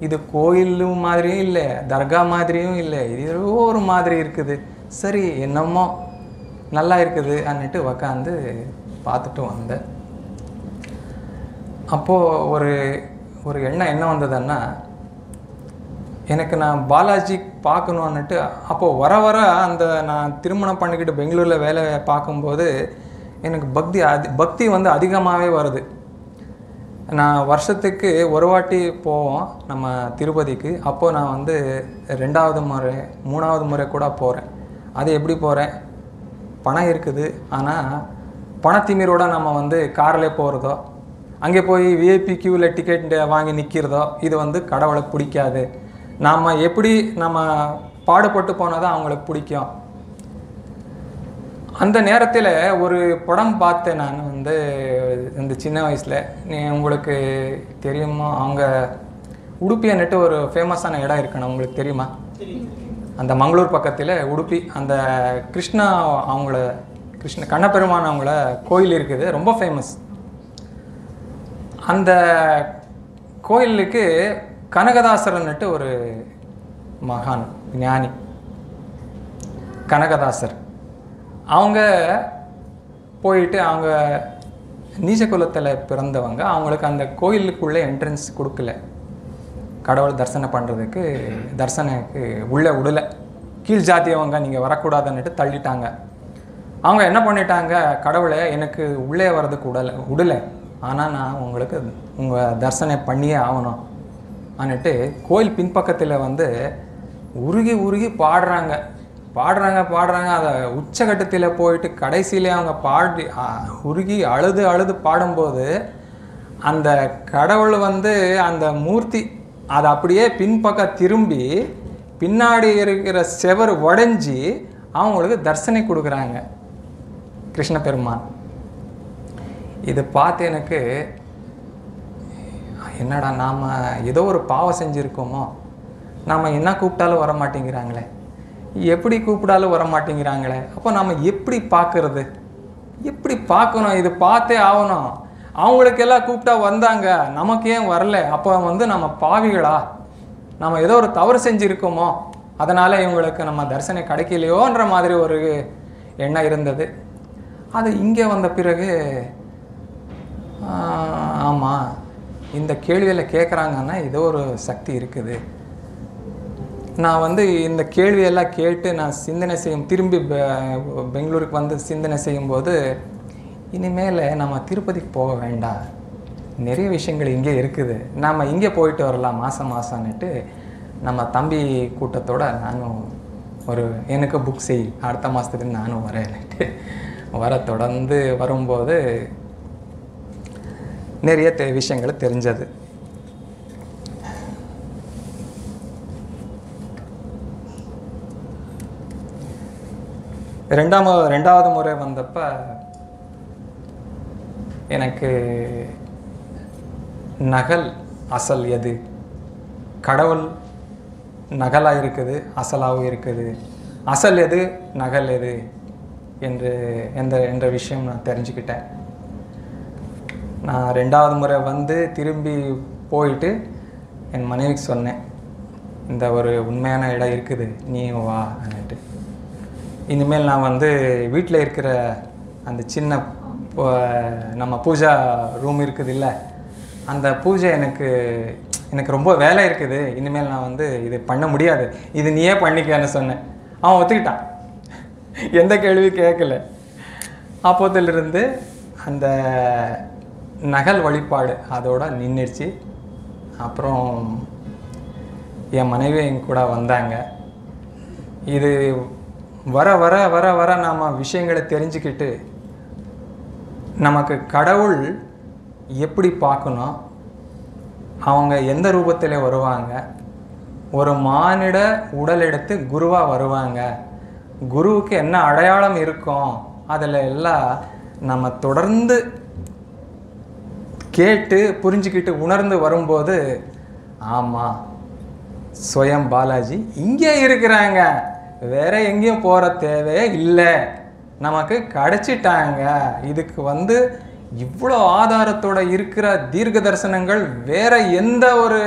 இது கோயிலும் மாதிரியும் இல்லை, தர்கா மாதிரியும் இல்லை, இது ஏதோ ஒரு மாதிரி இருக்குது. சரி, என்னமோ நல்லா இருக்குது அன்னிட்டு உக்காந்து பார்த்துட்டு வந்தேன். அப்போது ஒரு எண்ணம் என்ன வந்ததுன்னா, எனக்கு நான் பாலாஜி பார்க்கணுன்னுட்டு. அப்போது வர நான் திருமணம் பண்ணிக்கிட்டு பெங்களூரில் வேலை பார்க்கும்போது எனக்கு பக்தி அதிகமாகவே வருது. நான் வருஷத்துக்கு ஒரு வாட்டி போவோம் நம்ம திருப்பதிக்கு. அப்போது நான் 2வது முறை 3வது முறை கூட போகிறேன். அது எப்படி போகிறேன்? பணம் இருக்குது, ஆனால் பணத்திமீரோட நம்ம காரில் போகிறதோ, அங்கே போய் விஐபி கியூவில் டிக்கெட் வாங்கி நிற்கிறதோ, இது கடவுளை பிடிக்காது. நாம் எப்படி நம்ம பாடுபட்டு போனால் தான் அவங்களுக்கு பிடிக்கும். அந்த நேரத்தில் ஒரு படம் பார்த்தேன் நான் இந்த சின்ன வயசில். உங்களுக்கு தெரியுமா, அவங்க உடுப்பின்னுட்டு ஒரு ஃபேமஸான இடம் இருக்குன்னு உங்களுக்கு தெரியுமா? அந்த மங்களூர் பக்கத்தில் உடுப்பி, அந்த கிருஷ்ண கண்ணபெருமான் அவங்கள கோயில் இருக்குது, ரொம்ப ஃபேமஸ். அந்த கோயிலுக்கு கனகதாசர்ன்னுட்டு ஒரு மகான் ஞானி கனகதாசர், அவங்க போயிட்டு அவங்க நீச்ச குலத்தில் பிறந்தவங்க. அவங்களுக்கு அந்த கோயிலுக்குள்ளே என்ட்ரன்ஸ் கொடுக்கல, கடவுள் தரிசனம் பண்ணுறதுக்கு தரிசனத்துக்கு உள்ளே விடலை. கீழ் ஜாதியவங்க நீங்கள் வரக்கூடாதுன்னுட்டு தள்ளிட்டாங்க. அவங்க என்ன பண்ணிட்டாங்க, கடவுளை எனக்கு உள்ளே வர்றதுக்கு விடலை, ஆனால் நான் உங்களுக்கு உங்கள் தரிசனம் பண்ணியே ஆகணும் அன்னிட்டு கோயில் பின்பக்கத்தில் உருகி உருகி பாடுறாங்க. அதை உச்சகட்டத்தில் போயிட்டு கடைசியிலே அவங்க உருகி அழுது பாடும்போது அந்த கடவுள் அந்த மூர்த்தி அதை அப்படியே பின்பக்கம் திரும்பி பின்னாடி இருக்கிற செவர் உடைஞ்சி அவங்களுக்கு தரிசனம் கொடுக்குறாங்க கிருஷ்ண பெருமான். இது பார்த்து எனக்கு என்னடா, நாம் ஏதோ ஒரு பாவம் செஞ்சுருக்கோமோ, நாம் என்ன கூப்பிட்டாலும் வர மாட்டேங்கிறாங்களே, எப்படி கூப்பிடாலும் வர மாட்டேங்கிறாங்களே, அப்போ நாம் எப்படி பார்க்கறது? எப்படி பார்க்கணும்? இது பார்த்தே ஆகணும். அவங்களுக்கெல்லாம் கூப்பிட்டா வந்தாங்க, நமக்கு ஏன் வரல? அப்போ நம்ம பாவிகளா, நம்ம ஏதோ ஒரு தவறு செஞ்சுருக்கோமோ, அதனால் இவங்களுக்கு நம்ம தரிசனம் கிடைக்கலையோன்ற மாதிரி ஒரு எண்ணம் இருந்தது. அது இங்கே வந்த பிறகு ஆமாம், இந்த கேள்வியில் கேட்குறாங்கன்னா ஏதோ ஒரு சக்தி இருக்குது. நான் இந்த கேள்வியெல்லாம் கேட்டு நான் சிந்தனை திரும்பி பெங்களூருக்கு சிந்தனை செய்யும்போது, இனிமேல் நம்ம திருப்பதிக்கு போக வேண்டாம், நிறைய விஷயங்கள் இங்கே இருக்குது, நாம் இங்கே போயிட்டு வரலாம் மாதம்னுட்டு நம்ம தம்பி கூட்டத்தோடு நானும் எனக்கு புக் செய், அடுத்த மாதத்துக்கு நானும் வரேன்னுட்டு தொடர்ந்து வரும்போது நிறைய விஷயங்கள் தெரிஞ்சது. ரெண்டாவது முறை வந்தப்ப எனக்கு நகல் அசல் எது, கடவுள் நகலாக இருக்குது, அசலாகவும் இருக்குது, அசல் எது நகல் எது என்ற விஷயம் நான் தெரிஞ்சுக்கிட்டேன். நான் ரெண்டாவது முறை திரும்பி போயிட்டு என் மனைவிக்கு சொன்னேன், இந்த ஒரு உண்மையான இடம் இருக்குது, நீ வா அப்படின்ட்டு. இனிமேல் நான் வந்து வீட்டில் இருக்கிற அந்த சின்ன நம்ம பூஜா ரூம் இருக்குது இல்லை, அந்த பூஜை எனக்கு ரொம்ப வேலை இருக்குது, இனிமேல் நான் வந்து இது பண்ண முடியாது, இது நீயே பண்ணிக்கன்னு சொன்னேன். அவன் ஒத்துக்கிட்டான், எந்த கேள்வி கேட்கல. அப்போதிலிருந்து அந்த நகல் வழிபாடு அதோட நின்றுச்சு. அப்புறம் என் மனைவி என் கூட வந்தாங்க. இது வர வர வர வர நாம் விஷயங்களை தெரிஞ்சுக்கிட்டு நமக்கு கடவுள் எப்படி பார்க்கணும், அவங்க எந்த ரூபத்தில் வருவாங்க, ஒரு மானிட உடல் எடுத்து குருவாக வருவாங்க, குருவுக்கு என்ன அடையாளம் இருக்கும், அதில் எல்லாம் நம்ம தொடர்ந்து கேட்டு புரிஞ்சுக்கிட்டு உணர்ந்து வரும்போது, ஆமாம் ஸ்வயம் பாலாஜி இங்கே இருக்கிறாங்க, வேற எங்கேயும் போகிற தேவையே இல்லை, நமக்கு கிடைச்சிட்டாங்க. இதுக்கு வந்து இவ்வளோ ஆதாரத்தோட இருக்கிற தீர்க்க தரிசனங்கள் வேற எந்த ஒரு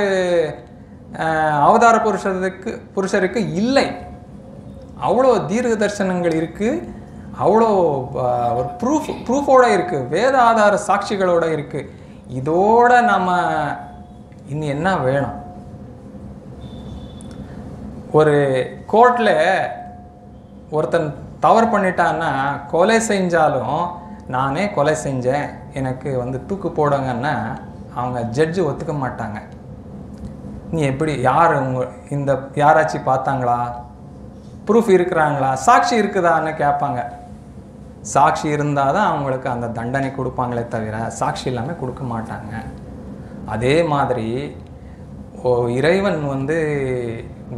அவதார புருஷருக்கு இல்லை. அவ்வளோ தீர்க்க தரிசனங்கள் இருக்குது, அவ்வளோ ஒரு ப்ரூஃபோட இருக்குது, வேத ஆதார சாட்சிகளோட இருக்குது. இதோட நம்ம இன்னும் என்ன வேணும்? ஒரு கோர்ட்டில் ஒருத்தன் தவறு பண்ணிட்டான்னா, கொலை செஞ்சாலும் நானே கொலை செஞ்சேன் எனக்கு வந்து தூக்கு போடுங்கன்னா அவங்க ஜட்ஜு ஒத்துக்க மாட்டாங்க. நீ எப்படி, யார் இந்த யாராச்சும் பார்த்தாங்களா, ப்ரூஃப் இருக்கிறாங்களா, சாட்சி இருக்குதான்னு கேட்பாங்க. சாட்சி இருந்தால் தான் அவங்களுக்கு அந்த தண்டனை கொடுப்பாங்களே தவிர சாட்சி இல்லாமல் கொடுக்க மாட்டாங்க. அதே மாதிரி இறைவன் வந்து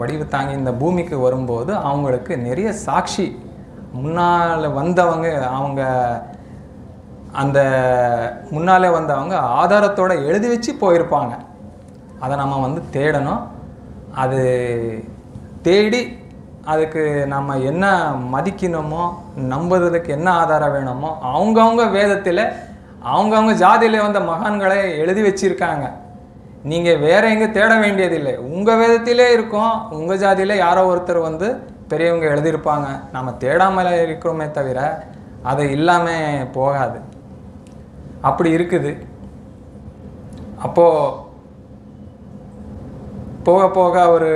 வடிவு தாங்கி இந்த பூமிக்கு வரும்போது அவங்களுக்கு நிறைய சாட்சி முன்னால் வந்தவங்க, அவங்க அந்த முன்னாலே வந்தவங்க ஆதாரத்தோடு எழுதி வச்சு போயிருப்பாங்க. அதை நம்ம வந்து தேடணும். அது தேடி அதுக்கு நம்ம என்ன மதிக்கணுமோ, நம்புறதுக்கு என்ன ஆதாரம் வேணுமோ அவங்கவுங்க வேதத்தில் அவங்கவுங்க ஜாதியில் வந்த மகான்களை எழுதி வச்சிருக்காங்க. நீங்கள் வேற எங்கே தேட வேண்டியதில்லை, உங்கள் வேதத்திலே இருக்கும். உங்கள் ஜாதியில் யாரோ ஒருத்தர் வந்து பெரியவங்க எழுதியிருப்பாங்க. நம்ம தேடாமல் இருக்கிறோமே தவிர அது இல்லாமல் போகாது. அப்படி இருக்குது. அப்போது போக போக ஒரு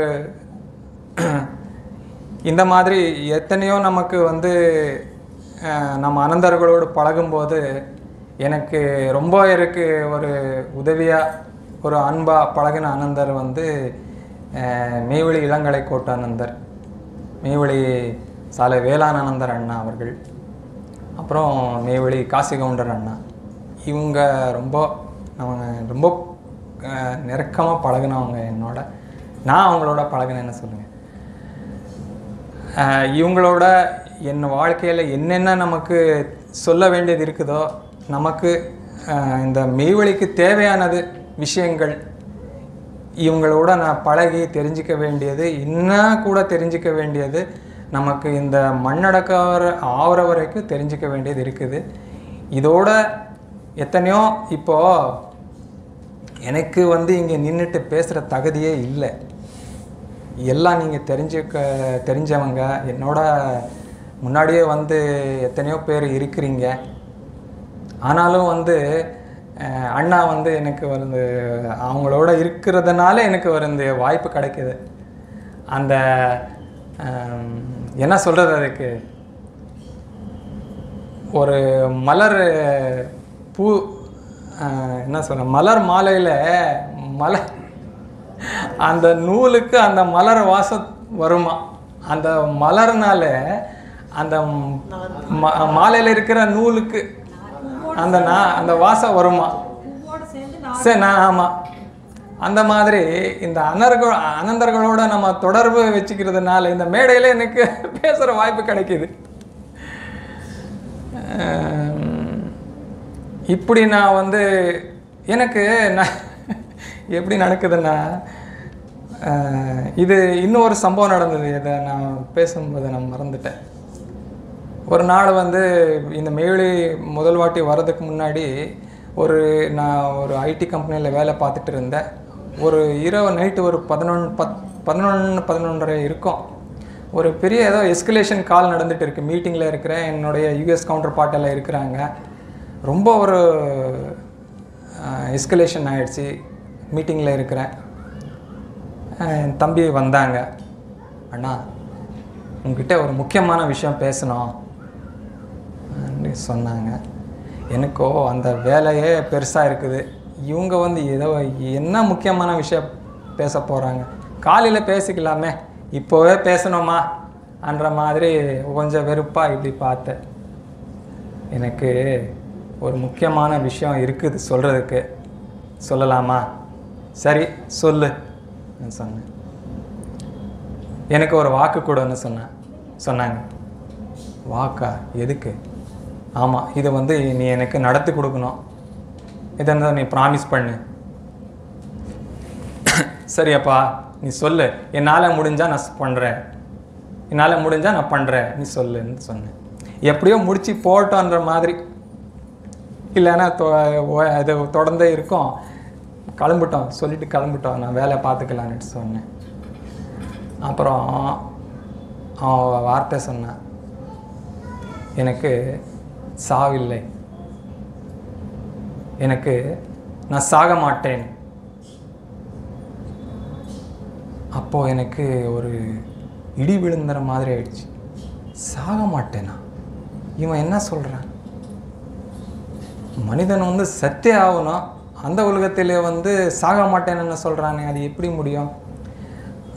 இந்த மாதிரி எத்தனையோ நமக்கு வந்து நம்ம அனந்தர்களோடு பழகும்போது எனக்கு ரொம்ப ஒரு உதவியாக ஒரு அன்பாக பழகின அனந்தர் வந்து மெய்வழி இளங்கலை கோட்டானந்தர், மெய்வழி சாலை வேளானந்தர் அண்ணா அவர்கள், அப்புறம் மெய்வழி காசி கவுண்டர் அண்ணா. இவங்க ரொம்ப நெருக்கமாக பழகினவங்க என்னோட. நான் அவங்களோட பழகினேன்னு சொல்லுங்கள். இவங்களோட என் வாழ்க்கையில் என்னென்ன நமக்கு சொல்ல வேண்டியது இருக்குதோ, நமக்கு இந்த மெய்வழிக்கு தேவையானது விஷயங்கள் இவங்களோட நான் பழகி தெரிஞ்சிக்க வேண்டியது, இன்னும் கூட தெரிஞ்சிக்க வேண்டியது, நமக்கு இந்த மண்ணடக்கவர் ஆகிற வரைக்கும் தெரிஞ்சிக்க வேண்டியது இருக்குது. இதோட எத்தனையோ இப்போது எனக்கு வந்து இங்கே நின்றுட்டு பேசுகிற தகுதியே இல்லை. எல்லாம் நீங்கள் தெரிஞ்சவங்க என்னோட முன்னாடியே வந்து எத்தனையோ பேர் இருக்கிறீங்க. ஆனாலும் வந்து அண்ணா வந்து எனக்கு வந்து அவங்களோட இருக்கிறதுனால எனக்கு இந்த வாய்ப்பு கிடைக்கிது. அந்த என்ன சொல்கிறது, அதுக்கு ஒரு மலர் பூ என்ன சொல்ல, மலர் மாலையில் அந்த நூலுக்கு அந்த மலர் வாசம் வருமா, அந்த மலர்னால அந்த மாலையில் இருக்கிற நூலுக்கு அந்த வாசம் வருமா. சரி, ஆமாம். அந்த மாதிரி இந்த அனந்தர்களோட நம்ம தொடர்பு வச்சுக்கிறதுனால இந்த மேடையில் எனக்கு பேசுகிற வாய்ப்பு கிடைக்கிது. இப்படி நான் வந்து எனக்கு எப்படி நடக்குதுன்னா, இது இன்னொரு சம்பவம் நடந்தது. இதை நான் பேசும்போது நான் மறந்துட்டேன். ஒரு நாள் வந்து இந்த மெய்வழி முதல் வாட்டி வர்றதுக்கு முன்னாடி நான் ஒரு ஐடி கம்பெனியில் வேலை பார்த்துட்டு இருந்தேன். ஒரு இரவு நைட்டு ஒரு 11:30 இருக்கும். ஒரு பெரிய ஏதோ எஸ்கலேஷன் கால் நடந்துகிட்டு இருக்குது. மீட்டிங்கில் இருக்கிறேன், என்னுடைய யூஎஸ் கவுண்டர் பார்ட்டெல்லாம் இருக்கிறாங்க. ரொம்ப ஒரு எஸ்கலேஷன் ஆகிடுச்சு. மீட்டிங்கில் இருக்கிறேன். என் தம்பி வந்தாங்க. அண்ணா, உங்ககிட்ட ஒரு முக்கியமான விஷயம் பேசணும் சொன்னாங்க. எனக்கோ அந்த வேலையே பெருசாக இருக்குது. இவங்க வந்து ஏதோ என்ன முக்கியமான விஷயம் பேச போகிறாங்க, காலையில் பேசிக்கலாமே, இப்போவே பேசணுமா என்ற மாதிரி கொஞ்சம் வெறுப்பாக இப்படி பார்த்தேன். எனக்கு ஒரு முக்கியமான விஷயம் இருக்குது சொல்கிறதுக்கு, சொல்லலாமா? சரி சொல்லு சொன்னேன். எனக்கு ஒரு வாக்கு கொடுன்னு சொன்னாங்க. வாக்கா? எதுக்கு? ஆமாம், இது வந்து நீ எனக்கு நடத்தி கொடுக்கணும், இதை நீ ப்ராமிஸ் பண்ணு. சரியாப்பா, நீ சொல்லு, என்னால் முடிஞ்சால் நான் பண்ணுறேன், என்னால் முடிஞ்சால் நான் பண்ணுறேன், நீ சொல்லுன்னு சொன்னேன். எப்படியோ முடிச்சு போட்டோன்ற மாதிரி, இல்லைன்னா இது தொடர்ந்தே இருக்கும். கிளம்பிட்டோம், சொல்லிவிட்டு கிளம்பிட்டோம், நான் வேலை பார்த்துக்கலான்னு சொன்னேன். அப்புறம் அவன் வார்த்தை சொன்னான், எனக்கு சாவில்லை, எனக்கு நான் சாக மாட்டேன். அப்போது எனக்கு ஒரு இடி விழுந்துற மாதிரி ஆயிடுச்சு. சாக மாட்டேனா? இவன் என்ன சொல்கிறான்? மனிதன் வந்து சத்தே ஆகணும், அந்த உலகத்திலே வந்து சாக மாட்டேன்னு என்ன சொல்கிறானே, அது எப்படி முடியும்?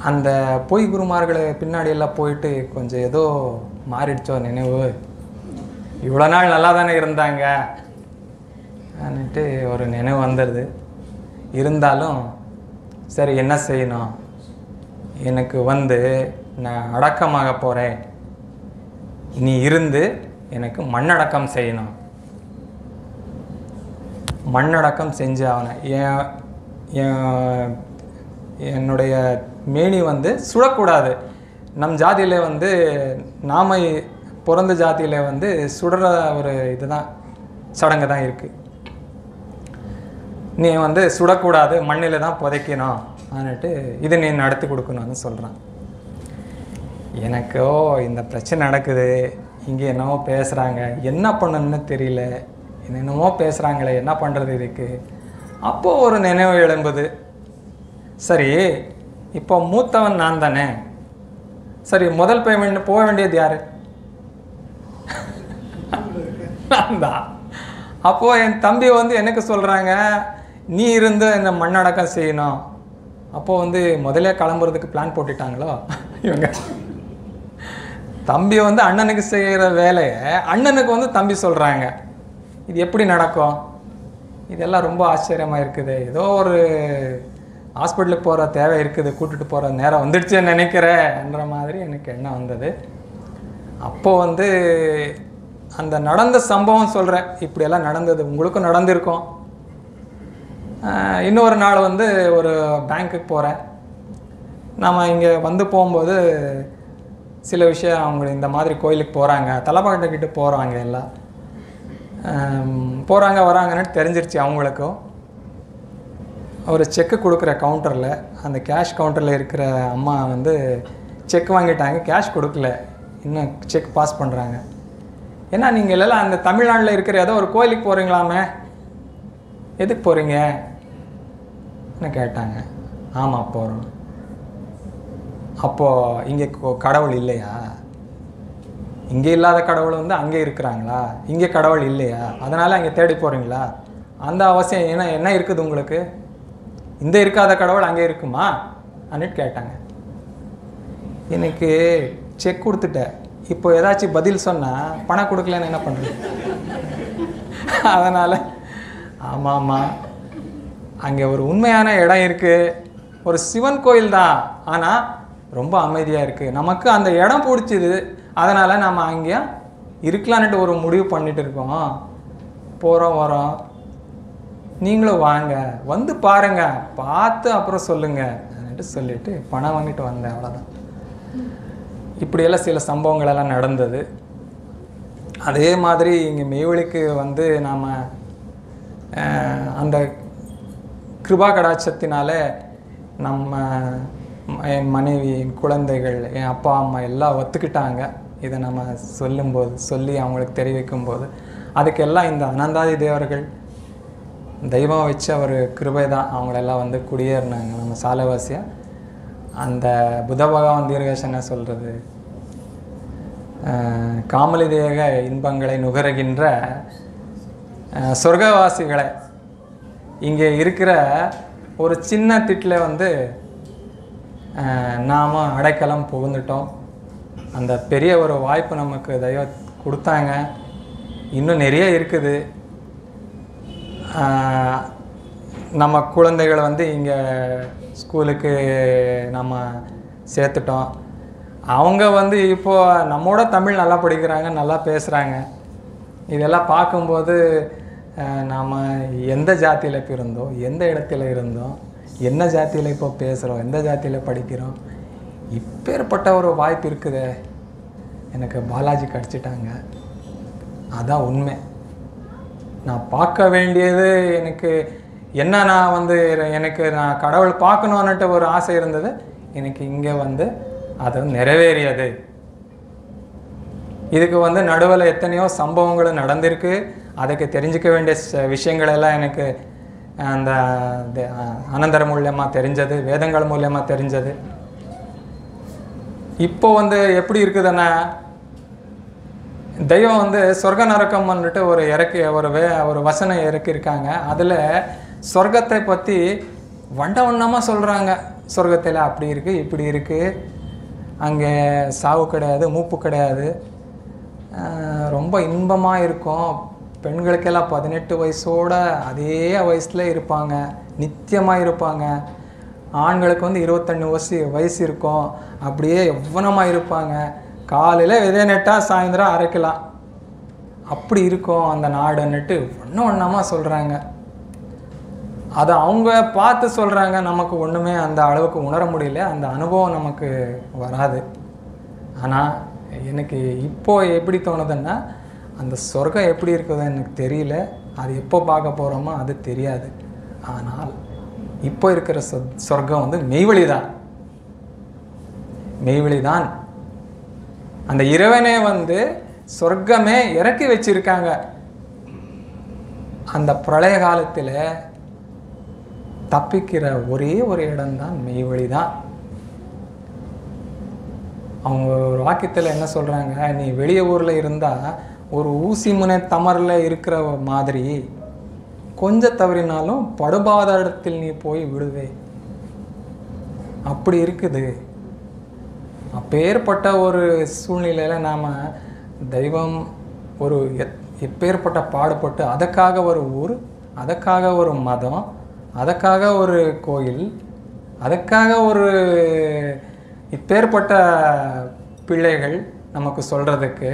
அந்த பொய் குருமார்களை பின்னாடியெல்லாம் போயிட்டு கொஞ்சம் ஏதோ மாறிடுச்சோ நினைவு. இவ்வளோ நாள் நல்லா தானே இருந்தாங்க அன்னிட்டு ஒரு நினைவு வந்துடுது. இருந்தாலும் சரி, என்ன செய்யணும்? எனக்கு வந்து நான் அடக்கமாக போகிறேன், நீ இருந்து எனக்கு மண்ணடக்கம் செய்யணும். மண்ணடக்கம் செஞ்சு ஆகணும். என்னுடைய மேனி வந்து சுடக்கூடாது. நம் ஜாதியில் வந்து நாம பிறந்த ஜாதியில் வந்து சுடுற ஒரு இதுதான் சடங்கு தான் இருக்குது. நீ வந்து சுடக்கூடாது, மண்ணில் தான் புதைக்கணும் ஆனிட்டு இது நீ நடத்தி கொடுக்கணும்னு சொல்கிறான். எனக்கோ இந்த பிரச்சனை நடக்குது, இங்கே என்னவோ பேசுகிறாங்க, என்ன பண்ணணுன்னு தெரியல, என்னென்னமோ பேசுகிறாங்களே, என்ன பண்ணுறது இதுக்கு? அப்போது ஒரு நினைவு எழும்புது. சரி, இப்போ மூத்தவன் நான் தானே, சரி முதல் பேமெண்ட் போக வேண்டியது யார்? நான் தான். அப்போது என் தம்பி வந்து எனக்கு சொல்கிறாங்க, நீ இருந்து இந்த மண்ணடக்கம் செய்யணும். அப்போது வந்து முதலே கிளம்புறதுக்கு பிளான் போட்டுட்டாங்களோ இவங்க. தம்பி வந்து அண்ணனுக்கு செய்கிற வேலையை அண்ணனுக்கு வந்து தம்பி சொல்கிறாங்க. இது எப்படி நடக்கும்? இதெல்லாம் ரொம்ப ஆச்சரியமாக இருக்குது. ஏதோ ஒரு ஹாஸ்பிட்டலுக்கு போகிற தேவை இருக்குது, கூட்டிகிட்டு போகிற நேரம் வந்துடுச்சுன்னு நினைக்கிறேன்ற மாதிரி எனக்கு எண்ணம் வந்தது. அப்போது வந்து அந்த நடந்த சம்பவம் சொல்கிறேன். இப்படியெல்லாம் நடந்தது, உங்களுக்கும் நடந்திருக்கும். இன்னொரு நாள் வந்து ஒரு பேங்க்குக்கு போகிறேன். நாம் இங்கே வந்து போகும்போது சில விஷயம் அவங்க இந்த மாதிரி கோயிலுக்கு போகிறாங்க, தலைப்பாக்கிட்ட போகிறாங்க, எல்லாம் போகிறாங்க வராங்கன்னு தெரிஞ்சிருச்சு அவங்களுக்கும். ஒரு செக்கு கொடுக்குற கவுண்டரில், அந்த கேஷ் கவுண்டரில் இருக்கிற அம்மா வந்து செக் வாங்கிட்டாங்க, கேஷ் கொடுக்கல, இன்னும் செக் பாஸ் பண்ணுறாங்க. ஏன்னா நீங்கள் எல்லாம் அந்த தமிழ்நாட்டில் இருக்கிற ஏதோ ஒரு கோயிலுக்கு போகிறீங்களாமே, எதுக்கு போகிறீங்க கேட்டாங்க. ஆமாம் போகிறோம். அப்போது இங்கே கடவுள் இல்லையா? இங்கே இல்லாத கடவுள் வந்து அங்கே இருக்கிறாங்களா? இங்கே கடவுள் இல்லையா? அதனால் அங்கே தேடி போகிறீங்களா? அந்த அவசியம் என்ன இருக்குது உங்களுக்கு? இந்த இருக்காத கடவுள் அங்கே இருக்குமா அன்னிட்டு கேட்டாங்க. எனக்கு செக் கொடுத்துட்டேன், இப்போ ஏதாச்சும் பதில் சொன்னால் பணம் கொடுக்கலன்னு என்ன பண்ணுறது? அதனால் ஆமாம்மா, அங்கே ஒரு உண்மையான இடம் இருக்குது, ஒரு சிவன் கோயில் தான், ஆனால் ரொம்ப அமைதியாக இருக்குது. நமக்கு அந்த இடம் பிடிச்சிது, அதனால் நம்ம அங்கே இருக்கலான்ட்டு ஒரு முடிவு பண்ணிட்டு இருக்கோம். போகிறோம் வரோம், நீங்களும் வாங்க, வந்து பாருங்கள், பார்த்து அப்புறம் சொல்லுங்கள் சொல்லிவிட்டு பணம் வாங்கிட்டு வந்தேன். அவ்வளோதான். இப்படியெல்லாம் சில சம்பவங்களெல்லாம் நடந்தது. அதே மாதிரி இங்கே மெய்வழிக்கு வந்து நாம் அந்த கிருபா கடாட்சத்தினால நம்ம என் மனைவி, என் குழந்தைகள், என் அப்பா அம்மா எல்லாம் ஒத்துக்கிட்டாங்க. இதை நம்ம சொல்லி அவங்களுக்கு தெரிவிக்கும்போது அதுக்கெல்லாம் இந்த அனந்தாதி தேவர்கள் தெய்வம் வச்ச ஒரு கிருபை தான். அவங்களெல்லாம் வந்து குடியேறினாங்க நம்ம சாலைவாசியாக. அந்த புத்த பகவான் தீர்காஷ் என்ன சொல்கிறது, காமலி தேக இன்பங்களை நுகருகின்ற சொர்க்கவாசிகளை இங்கே இருக்கிற ஒரு சின்ன திட்டில் வந்து நாம் அடைக்கலம் புகுந்துட்டோம். அந்த பெரிய ஒரு வாய்ப்பு நமக்கு தெய்வம் கொடுத்தாங்க. இன்னும் நிறைய இருக்குது. நம்ம குழந்தைகளை வந்து இங்கே ஸ்கூலுக்கு நம்ம சேர்த்துட்டோம். அவங்க வந்து இப்போது நம்மோட தமிழ் நல்லா படிக்கிறாங்க, நல்லா பேசுகிறாங்க. இதெல்லாம் பார்க்கும்போது நாம் எந்த ஜாதியில் பிறந்தோம், எந்த இடத்துல இருந்தோம், என்ன ஜாதியில் இப்போ பேசுகிறோம், எந்த ஜாதியில் படிக்கிறோம், இப்பேற்பட்ட ஒரு வாய்ப்பு இருக்குதே. எனக்கு பாலாஜி கிடச்சிட்டாங்க, அதான் உண்மை. நான் பார்க்க வேண்டியது எனக்கு என்ன, நான் வந்து நான் கடவுள் பார்க்கணுன்னுட்டு ஒரு ஆசை இருந்தது. எனக்கு இங்கே வந்து அது நிறைவேறியது. இதுக்கு வந்து நடுவில் எத்தனையோ சம்பவங்கள் நடந்திருக்கு. அதுக்கு தெரிஞ்சிக்க வேண்டிய விஷயங்கள் எல்லாம் எனக்கு அந்த அனந்தர் மூலியமாக தெரிஞ்சது, வேதங்கள் மூலியமாக தெரிஞ்சது. இப்போ வந்து எப்படி இருக்குதுன்னா, தெய்வம் வந்து சொர்க்க நரக்கம் வந்துட்டு ஒரு வசனம் இறக்கியிருக்காங்க. அதில் சொர்க்கத்தை பற்றி வண்டவண்ணமாக சொல்கிறாங்க. சொர்க்கத்தில் அப்படி இருக்குது, இப்படி இருக்குது, அங்கே சாவு கிடையாது, மூப்பு கிடையாது, ரொம்ப இன்பமாக இருக்கும். பெண்களுக்கெல்லாம் 18 வயசோட அதே வயசில் இருப்பாங்க, நித்தியமாக இருப்பாங்க. ஆண்களுக்கு வந்து 21 வயசு இருக்கும், அப்படியே எவ்வளமாக இருப்பாங்க. காலையில் விதை நட்டால் சாயந்தரம் அரைக்கலாம், அப்படி இருக்கும் அந்த நாடுன்னுட்டு ஒன்றமாக சொல்கிறாங்க. அதை அவங்க பார்த்து சொல்கிறாங்க. நமக்கு ஒன்றுமே அந்த அளவுக்கு உணர முடியல, அந்த அனுபவம் நமக்கு வராது. ஆனால் எனக்கு இப்போது எப்படி தோணுதுன்னா, அந்த சொர்க்கம் எப்படி இருக்குதுன்னு எனக்கு தெரியல. அது எப்போ பார்க்க போகிறோமோ அது தெரியாது. ஆனால் இப்போ இருக்கிற சொர்க்கம் வந்து மெய்வழி தான். அந்த இறைவனே வந்து சொர்க்கமே இறக்கி வச்சிருக்காங்க. அந்த பிரளய காலத்தில் தப்பிக்கிற ஒரே ஒரு இடம்தான் மெய்வழி தான். அவங்க ஒரு வாக்கியத்தில் என்ன சொல்கிறாங்க, நீ வெளிய ஊரில் இருந்தால் ஒரு ஊசி முனை தமரில் இருக்கிற மாதிரி கொஞ்சம் தவறினாலும் படுபாதத்தில் நீ போய் விடுவே, அப்படி இருக்குது. அப்பேற்பட்ட ஒரு சூழ்நிலையில் நாம் தெய்வம் ஒரு எப்பேற்பட்ட பாடுபட்டு அதுக்காக ஒரு ஊர், அதுக்காக ஒரு மதம், அதுக்காக ஒரு கோயில், அதுக்காக ஒரு இப்பேற்பட்ட பிள்ளைகள் நமக்கு சொல்கிறதுக்கு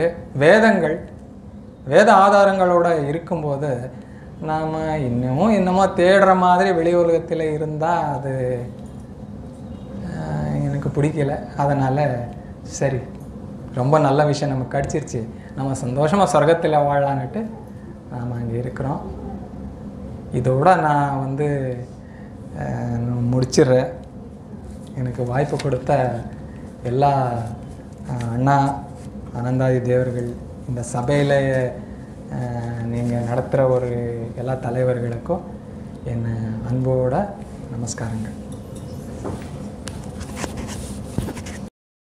வேத ஆதாரங்களோடு இருக்கும்போது நாம் இன்னமும் தேடுற மாதிரி வெளி உலகத்தில் இருந்தால் அது எனக்கு பிடிக்கல. அதனால் சரி, ரொம்ப நல்ல விஷயம் நமக்கு கிடச்சிருச்சு, நம்ம சந்தோஷமாக சொர்க்கத்தில் வாழலான்னுட்டு நாம் அங்கே இருக்கிறோம். இதோட நான் வந்து முடிச்சிடுறேன். எனக்கு வாய்ப்பு கொடுத்த எல்லா அண்ணா அனந்தாதி தேவர்கள், இந்த சபையில் நீங்கள் நடத்துகிற ஒரு எல்லா தலைவர்களுக்கும் என் அன்போட நமஸ்காரங்கள்.